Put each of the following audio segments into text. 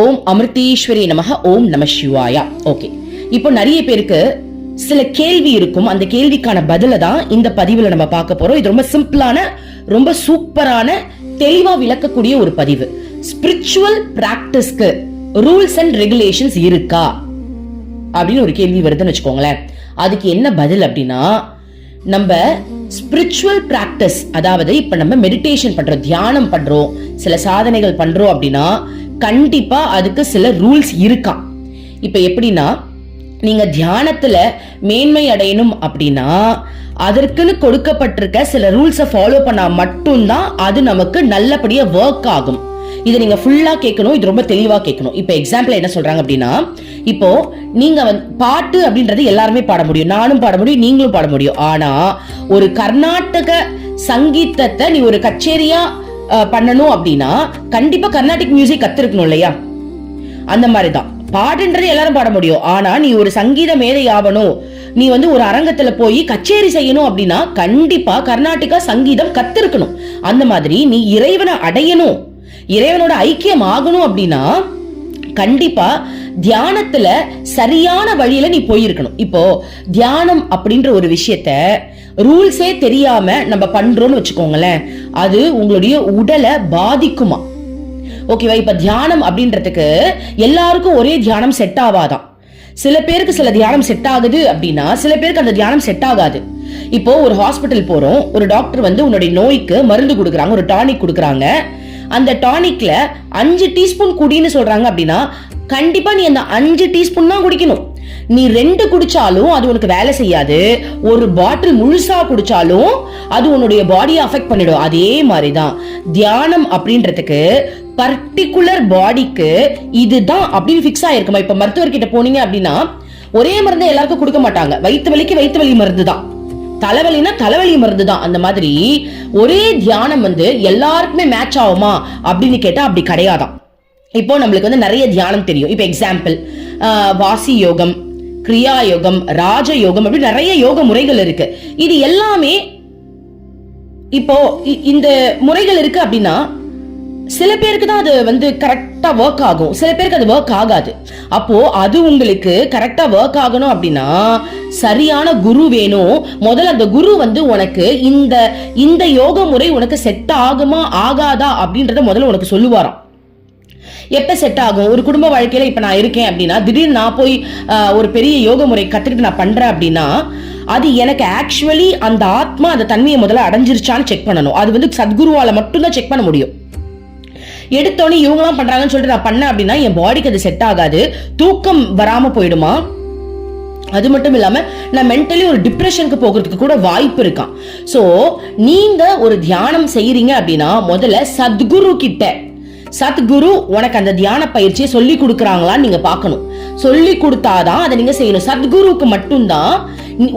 ஓம் அமிர்தீஸ்வரி நமக. ஓம் நம சிவாயா. ஓகே, இப்போ நிறைய பேருக்கு சில கேள்வி இருக்கும். அந்த கேள்விக்கான பதில தான் இந்த பதிவுல நம்ம பார்க்க போறோம். இது ரொம்ப சிம்பிளான, ரொம்ப சூப்பரான, தெளிவா விளக்கக்கூடிய ஒரு பதிவு. ஸ்பிரிச்சுவல் பிராக்டிஸ்க்கு ரூல்ஸ் அண்ட் ரெகுலேஷன்ஸ் இருக்கா அப்படின்னு ஒரு கேள்வி வருதுன்னு வச்சுக்கோங்களேன். அதுக்கு என்ன பதில் அப்படின்னா, நம்ம ஸ்பிரிச்சுவல் பிராக்டிஸ், அதாவது இப்ப நம்ம மெடிடேஷன் பண்றோம், தியானம் பண்றோம், சில சாதனைகள் பண்றோம் அப்படின்னா கண்டிப்பா அதுக்கு சில ரூல்ஸ் இருக்கா. இப்ப எப்படின்னா, நீங்க தியானத்துல மேன்மை அடையணும் அப்படின்னா அதற்குன்னு கொடுக்கப்பட்டிருக்க சில ரூல்ஸை ஃபாலோ பண்ணா மட்டும்தான் அது நமக்கு நல்லபடியா ஒர்க் ஆகும். இதை நீங்க ஃபுல்லா கேட்கணும், இது ரொம்ப தெளிவா கேட்கணும். இப்ப எக்ஸாம்பிள் என்ன சொல்றாங்க அப்படின்னா, இப்போ நீங்க பாட்டு அப்படின்றது எல்லாருமே பாட முடியும், நானும் பாட முடியும், நீங்களும் பாட முடியும். ஆனா ஒரு கர்நாடக சங்கீதத்தை நீ ஒரு கச்சேரியா பண்ணணும் அப்படின்னா கண்டிப்பா கர்நாடிக் மியூசிக் கத்துருக்கணும் இல்லையா? அந்த மாதிரிதான் பாடுன்றது எல்லாரும் பாட முடியும். ஆனா நீ ஒரு சங்கீத மேதை ஆகணும், நீ ஒரு அரங்கத்துல போய் கச்சேரி செய்யணும் அப்படின்னா கண்டிப்பா கர்நாடகா சங்கீதம் கத்திருக்கணும். அந்த மாதிரி நீ இறைவனை அடையணும், இறைவனோட ஐக்கியம் ஆகணும் அப்படின்னா கண்டிப்பா தியானத்துல சரியான வழியில நீ போயிருக்கணும். இப்போ தியானம் அப்படின்ற ஒரு விஷயத்த ரூல்ஸே தெரியாம நம்ம பண்றோம்னு வச்சுக்கோங்களேன், அது உங்களுடைய உடலை பாதிக்குமா? ஓகேவா? இப்ப தியானம் அப்படின்றதுக்கு எல்லாருக்கும் ஒரே தியானம் செட் ஆகாதான். சில பேருக்கு சில தியானம் செட் ஆகுது அப்படின்னா சில பேருக்கு அந்த தியானம் செட் ஆகாது. இப்போ ஒரு ஹாஸ்பிட்டல் போறோம், ஒரு டாக்டர் உன்னுடைய நோய்க்கு மருந்து கொடுக்குறாங்க, ஒரு டானிக் கொடுக்குறாங்க. அந்த டானிக்ல 5 டீஸ்பூன் குடின்னு சொல்றாங்க அப்படின்னா கண்டிப்பா நீ அந்த 5 டீஸ்பூன் தான் குடிக்கணும். நீ 2 குடிச்சாலும் அது உனக்கு வேலை செய்யாது, ஒரு பாட்டில் முழுசா குடிச்சாலும் அது உன்னுடைய பாடியை அஃபெக்ட் பண்ணிடும். அதே மாதிரிதான் தியானம் அப்படின்றதுக்கு பர்டிகுலர் பாடிக்கு இதுதான் அப்படின்னு பிக்ஸ் ஆயிருக்குமா? இப்ப மருத்துவர்கிட்ட போனீங்க அப்படின்னா ஒரே மருந்து எல்லாருக்கும் கொடுக்க மாட்டாங்க. வயிற்று வலிக்கு வயிற்று வலி மருந்து தான், தலைவலினா தலைவலி மருந்து தான். அந்த மாதிரி ஒரே தியானம் எல்லாருக்குமே மேட்ச் ஆகுமா அப்படின்னு கேட்டா அப்படி கிடையாதான். இப்போ நம்மளுக்கு நிறைய தியானம் தெரியும். இப்போ எக்ஸாம்பிள், வாசி யோகம், கிரியா யோகம், ராஜ யோகம், அப்படி நிறைய யோக முறைகள் இருக்கு. இது எல்லாமே இப்போ இந்த முறைகள் இருக்கு அப்படின்னா சில பேருக்கு தான் அது கரெக்டா ஒர்க் ஆகும், சில பேருக்கு அது ஒர்க் ஆகாது. அப்போ அது உங்களுக்கு கரெக்டா ஒர்க் ஆகணும் அப்படின்னா சரியான குரு வேணும். முதல்ல அந்த குரு உனக்கு இந்த யோக முறை உனக்கு செட் ஆகுமா ஆகாதா அப்படின்றத முதல்ல உனக்கு சொல்லுவாராம். எப்ப செட் ஆகும்? ஒரு குடும்ப வாழ்க்கையில இப்ப நான் இருக்கேன் அப்படின்னா திடீர்னு நான் போய் ஒரு பெரிய யோக முறை கத்துக்கிட்டு நான் பண்றேன் அப்படின்னா அது எனக்கு ஆக்சுவலி அந்த ஆத்மா அந்த தன்மையை முதல்ல அடைஞ்சிருச்சான்னு செக் பண்ணணும். அது சத்குருவால மட்டும்தான் செக் பண்ண முடியும். எடுத்தோன்னே இவங்கலாம் பண்றாங்கன்னு சொல்லிட்டு நான் பண்ணேன் அப்படின்னா என் பாடிக்கு அது செட் ஆகாது, தூக்கம் வராம போயிடுமா. அது மட்டும் இல்லாம நான் மென்டலி ஒரு டிப்ரெஷனுக்கு போகிறதுக்கு கூட வாய்ப்பு இருக்கான். சோ நீங்க ஒரு தியானம் செய்யறீங்க அப்படின்னா முதல்ல சத்குரு உனக்கு அந்த தியான பயிற்சியை சொல்லி கொடுக்கறாங்களான்னு நீங்க பார்க்கணும். சொல்லி கொடுத்தாதான் அதை நீங்க செய்யணும். சத்குருக்கு மட்டும்தான்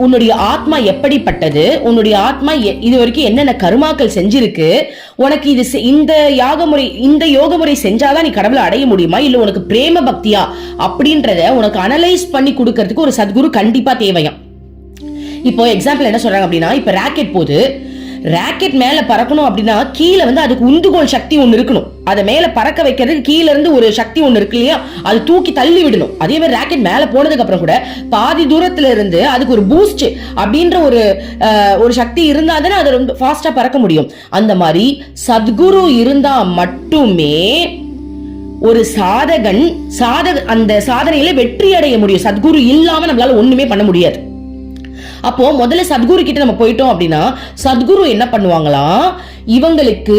உன்னுடைய ஆத்மா எப்படிப்பட்டது, உன்னுடைய ஆத்மா இது வரைக்கும் என்னென்ன கருமாக்கள் செஞ்சிருக்கு, உனக்கு இந்த யோக முறை செஞ்சாதான் நீ கடவுளை அடைய முடியுமா, இல்ல உனக்கு பிரேம பக்தியா அப்படின்றத உனக்கு அனலைஸ் பண்ணி கொடுக்கறதுக்கு ஒரு சத்குரு கண்டிப்பா தேவையாம். இப்போ எக்ஸாம்பிள் என்ன சொல்றாங்க அப்படின்னா, இப்ப ராக்கெட் போகுது, ராக்கெட் மேல பறக்கணும் அப்படின்னா கீழே அதுக்கு உந்துகோல் சக்தி ஒண்ணு இருக்கணும். அதை மேல பறக்க வைக்கிறதுக்கு கீழ இருந்து ஒரு சக்தி ஒண்ணு இருக்கு இல்லையா, அது தூக்கி தள்ளி விடணும். அதே மாதிரி ராக்கெட் மேல போனதுக்கு அப்புறம் கூட பாதி தூரத்துல இருந்து அதுக்கு ஒரு பூஸ்ட் அப்படின்ற ஒரு சக்தி இருந்தா தானே அது ரொம்ப ஃபாஸ்டா பறக்க முடியும். அந்த மாதிரி சத்குரு இருந்தா மட்டுமே ஒரு சாதகன் அந்த சாதனையில வெற்றி அடைய முடியும். சத்குரு இல்லாம நம்மளால ஒண்ணுமே பண்ண முடியாது. அப்போ முதல்ல சத்குரு கிட்ட நம்ம போயிட்டோம் அப்படின்னா சத்குரு என்ன பண்ணுவாங்களாம், இவங்களுக்கு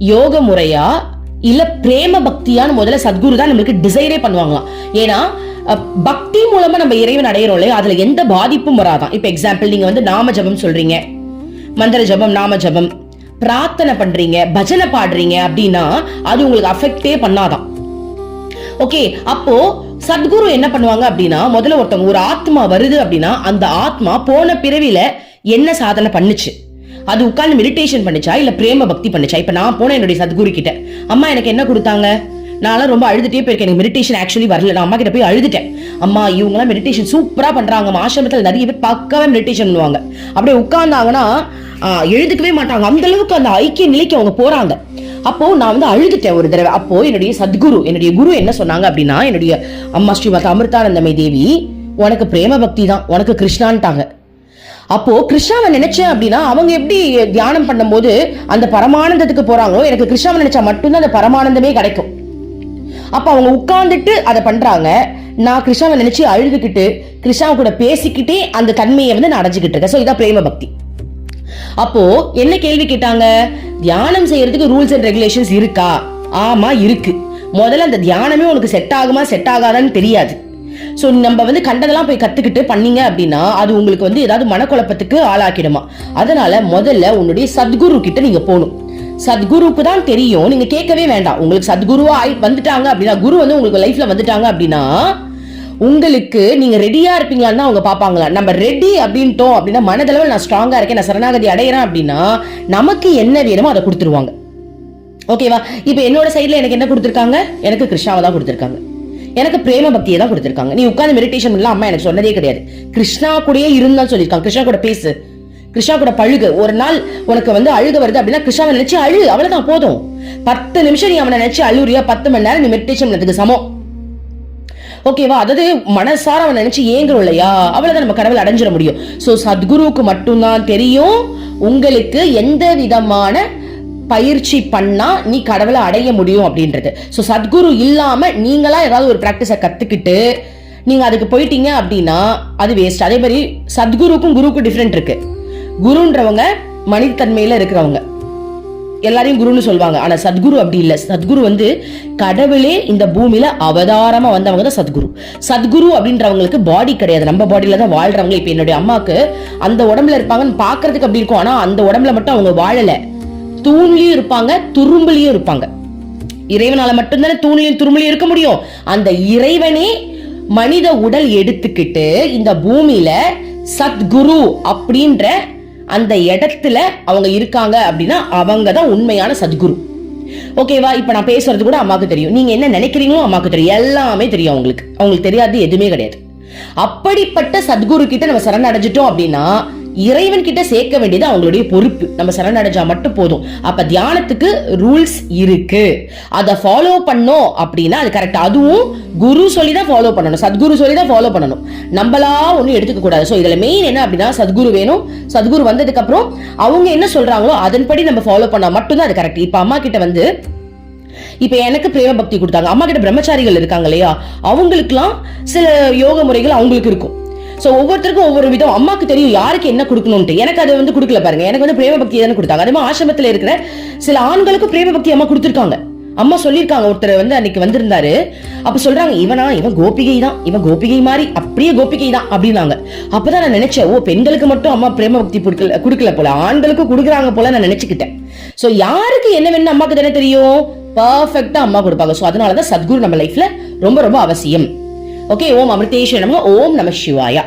யோக முறையா இல்ல பிரேம பக்தியான்னு முதல்ல சத்குரு தான் நம்மளுக்கு டிசைடே பண்ணுவாங்களாம். ஏன்னா பக்தி மூலமா நம்ம இறைவன் அடையிறோம் இல்லையா, அதுல எந்த பாதிப்பும் வராதான். இப்ப எக்ஸாம்பிள், நீங்க நாம ஜபம் சொல்றீங்க, மந்திர ஜபம், நாம ஜபம், பிரார்த்தனை பண்றீங்க, பஜனை பாடுறீங்க அப்படின்னா அது உங்களுக்கு அஃபெக்டே பண்ணாதான். ஓகே, அப்போ சத்குரு என்ன பண்ணுவாங்க அப்படின்னா முதல்ல ஒருத்தவங்க ஒரு ஆத்மா வருது அப்படின்னா அந்த ஆத்மா போன பிறவில என்ன சாதனை பண்ணுச்சு, அது உட்கார்ந்து மெடிடேஷன் பண்ணுச்சா இல்ல பிரேம பக்தி பண்ணுச்சா. இப்ப நான் போன என்னுடைய சத்குரு கிட்ட, அம்மா எனக்கு என்ன கொடுத்தாங்க, நான் ரொம்ப அழுதுட்டே போயிருக்கேன், எனக்கு மெடிடேஷன் ஆக்சுவலி வரல, நான் அம்மா கிட்ட போய் அழுதுட்டேன். அம்மா இவங்கலாம் மெடிடேஷன் சூப்பரா பண்றாங்க, ஆசிரமத்தில் நிறைய பேர் பக்காவே மெடிடேஷன் பண்ணுவாங்க, அப்படியே உட்கார்ந்தாங்கன்னா எழுதுக்கவே மாட்டாங்க, அந்த அளவுக்கு அந்த ஐக்கிய நிலைக்கு அவங்க போறாங்க. அப்போ நான் வந்து அழுதுட்டேன் ஒரு தடவை. அப்போ என்னுடைய சத்குரு, என்னுடைய குரு என்ன சொன்னாங்க அப்படின்னா, என்னுடைய அம்மா ஸ்ரீமதி அமிர்தானந்தமயி தேவி, உனக்கு பிரேம பக்தி தான், உனக்கு கிருஷ்ணான்ட்டாங்க. அப்போ கிருஷ்ணாவை நினைச்சேன் அப்படின்னா, அவங்க எப்படி தியானம் பண்ணும்போது அந்த பரமானந்தத்துக்கு போறாங்களோ, எனக்கு கிருஷ்ணாவை நினைச்சா மட்டும்தான் அந்த பரமானந்தமே கிடைக்கும். அப்ப அவங்க உட்கார்ந்துட்டு அதை பண்றாங்க, நான் கிருஷ்ணாவை நினைச்சு அழுதுகிட்டு கிருஷ்ணாவை கூட பேசிக்கிட்டே அந்த தன்மையை வந்து நான் அடைஞ்சுக்கிட்டு இருக்கேன். ஸோ இதான் பிரேம பக்தி. அப்போ என்ன கேள்வி கேட்டாங்க, தியானம் செய்யறதுக்கு ரூல்ஸ் அண்ட் ரெகுலேஷன்ஸ் இருக்கா? ஆமா இருக்கு. முதல்ல அந்த தியானமே உனக்கு செட் ஆகுமா செட் ஆகாதான்னு தெரியாது. ஸோ நம்ம வந்து கண்டதெல்லாம் போய் கத்துக்கிட்டு பண்ணீங்க அப்படின்னா அது உங்களுக்கு வந்து ஏதாவது மனக்குழப்பத்துக்கு ஆளாக்கிடுமா. அதனால முதல்ல உன்னுடைய சத்குரு கிட்ட நீங்க போகணும். சத்குருக்கு தான் தெரியும், நீங்க கேட்கவே வேண்டாம். உங்களுக்கு சத்குருவா வந்துட்டாங்க அப்படின்னா, குரு வந்து உங்களுக்கு லைஃப்ல வந்துட்டாங்க அப்படின்னா, உங்களுக்கு நீங்க ரெடியா இருப்பீங்களான்னு தான் அவங்க பாப்பாங்களா. நம்ம ரெடி அப்படின்ட்டோம் அப்படின்னா, மனதளவில் நான் ஸ்ட்ராங்கா இருக்கேன், நான் சரணாகதி அடையிறேன் அப்படின்னா, நமக்கு என்ன வேணுமோ அதை கொடுத்துருவாங்க. ஓகேவா? இப்ப என்னோட சைட்ல எனக்கு என்ன கொடுத்துருக்காங்க, எனக்கு கிருஷ்ணாவை தான் கொடுத்துருக்காங்க, எனக்கு பிரேம பக்தியை தான் கொடுத்துருக்காங்க. நீ உட்கார்ந்து மெடிடேஷன் பண்ணலாம் அம்மா எனக்கு சொன்னதே கிடையாது. கிருஷ்ணா கூடயே இருந்தான்னு சொல்லியிருக்காங்க. கிருஷ்ணா கூட பேசு, கிருஷ்ணா கூட பழுகு. ஒரு நாள் உனக்கு வந்து அழுக வருது அப்படின்னா கிருஷ்ணாவை நினைச்சு அழு, அவ்வளவுதான் போதும். 10 நிமிஷம் நீ அவனை நினைச்சு அழுறியா, 10 மணி நேரம் நீ மெடிடேஷன் பண்ணதுக்கு சமம். ஓகேவா? அதாவது மனசார அவன் நினைச்சு ஏங்குறோம் இல்லையா, அவ்வளவுதான் நம்ம கடவுள் அடைஞ்சிட முடியும். சோ சத்குருவுக்கு மட்டும்தான் தெரியும் உங்களுக்கு எந்த விதமான பயிற்சி பண்ணா நீ கடவுளை அடைய முடியும் அப்படின்றது. சோ சத்குரு இல்லாம நீங்களா ஏதாவது ஒரு பிராக்டிஸை கத்துக்கிட்டு நீங்க அதுக்கு போயிட்டீங்க அப்படின்னா அது வேஸ்ட். அதே மாதிரி சத்குருக்கும் குருவுக்கும் டிஃபரெண்ட் இருக்கு. குருன்றவங்க மனிதத்தன்மையில இருக்கிறவங்க, எல்லாரையும் குருன்னு சொல்லுவாங்க. ஆனா சத்குரு அப்படி இல்ல. சத்குரு வந்து கடவுளே இந்த பூமியில அவதாரமா வந்தவங்க தான் சத்குரு. சத்குரு அப்படின்றவங்களுக்கு பாடி கிடையாது, நம்ம பாடியில தான் வாழ்றவங்க. இப்ப என்னுடைய அம்மாக்கு அந்த உடம்புல இருப்பாங்கன்னு பாக்குறதுக்கு அப்படி இருக்கும், ஆனா அந்த உடம்புல மட்டும் அவங்க வாழல. தூண்லயும் இருப்பாங்க, துரும்புலயும் இருப்பாங்க. இறைவனால மட்டும்தானே தூண்லையும் துரும்புலையும் இருக்க முடியும். அந்த இறைவனே மனித உடல் எடுத்துக்கிட்டு இந்த பூமியில சத்குரு அப்படின்ற அந்த இடத்துல அவங்க இருக்காங்க அப்படின்னா அவங்க தான் உண்மையான சத்குரு. ஓகேவா? இப்ப நான் பேசுறது கூட அம்மாக்கு தெரியும், நீங்க என்ன நினைக்கிறீங்களோ அம்மாக்கு தெரியும், எல்லாமே தெரியும் அவங்களுக்கு. அவங்களுக்கு தெரியாது எதுவுமே கிடையாது. அப்படிப்பட்ட சத்குரு கிட்ட நம்ம சரணடைஞ்சிட்டோம் அப்படின்னா இறைவன் கிட்ட சேர்க்க வேண்டியது அவங்களுடைய பொறுப்பு. நம்ம சரணடைஞ்சா மட்டும் போதும். அப்ப தியானத்துக்கு ரூல்ஸ் இருக்கு, அதை ஃபாலோ பண்ணோம் அப்படின்னா அது கரெக்ட். அதுவும் குரு சொல்லிதான் ஃபாலோ பண்ணணும், சத்குரு சொல்லிதான் ஃபாலோ பண்ணணும், நம்மளா ஒன்னும் எடுத்துக்க கூடாது. சோ இதுல மெயின் என்ன அப்படின்னா சத்குரு வேணும். சத்குரு வந்ததுக்கு அப்புறம் அவங்க என்ன சொல்றாங்களோ அதன்படி நம்ம ஃபாலோ பண்ணா மட்டும்தான் அது கரெக்ட். இப்ப அம்மா கிட்ட வந்து இப்ப எனக்கு பிரேம பக்தி கொடுத்தாங்க, அம்மா கிட்ட பிரம்மச்சாரிகள் இருக்காங்க இல்லையா, அவங்களுக்குலாம் சில யோக முறைகள் அவங்களுக்கு இருக்கும். சோ ஒவ்வொருத்தருக்கும் ஒவ்வொரு விதம். அம்மாக்கு தெரியும் யாருக்கு என்ன கொடுக்கணும்ட்டு. எனக்கு அதை வந்து கொடுக்கல பாருங்க, எனக்கு வந்து பிரேம பக்தி தானே கொடுத்தாங்க. அதே மாதிரி ஆசிரமத்துல இருக்கிற சில ஆண்களுக்கும் பிரேம பக்தி அம்மா கொடுத்துருக்காங்க. அம்மா சொல்லியிருக்காங்க, ஒருத்தர் வந்து அன்னைக்கு வந்திருந்தாரு, அப்ப சொல்றாங்க இவன் கோபிகை தான், இவன் கோபிகை மாதிரி அப்படியே கோபிகை தான் அப்படின்னாங்க. அப்பதான் நான் நினைச்சேன், ஓ பெண்களுக்கு மட்டும் அம்மா பிரேம பக்தி கொடுக்கல போல, ஆண்களுக்கும் கொடுக்குறாங்க போல நான் நினைச்சுக்கிட்டேன். சோ யாருக்கு என்ன வேணும் அம்மாக்கு தானே தெரியும், பர்ஃபெக்ட்டா அம்மா கொடுப்பாங்க. சோ அதனாலதான் சத்குரு நம்ம லைஃப்ல ரொம்ப ரொம்ப அவசியம். ஓகே, ஓம் அமிர்தேஸ்வராய நமः, ஓம் நமः சிவாய.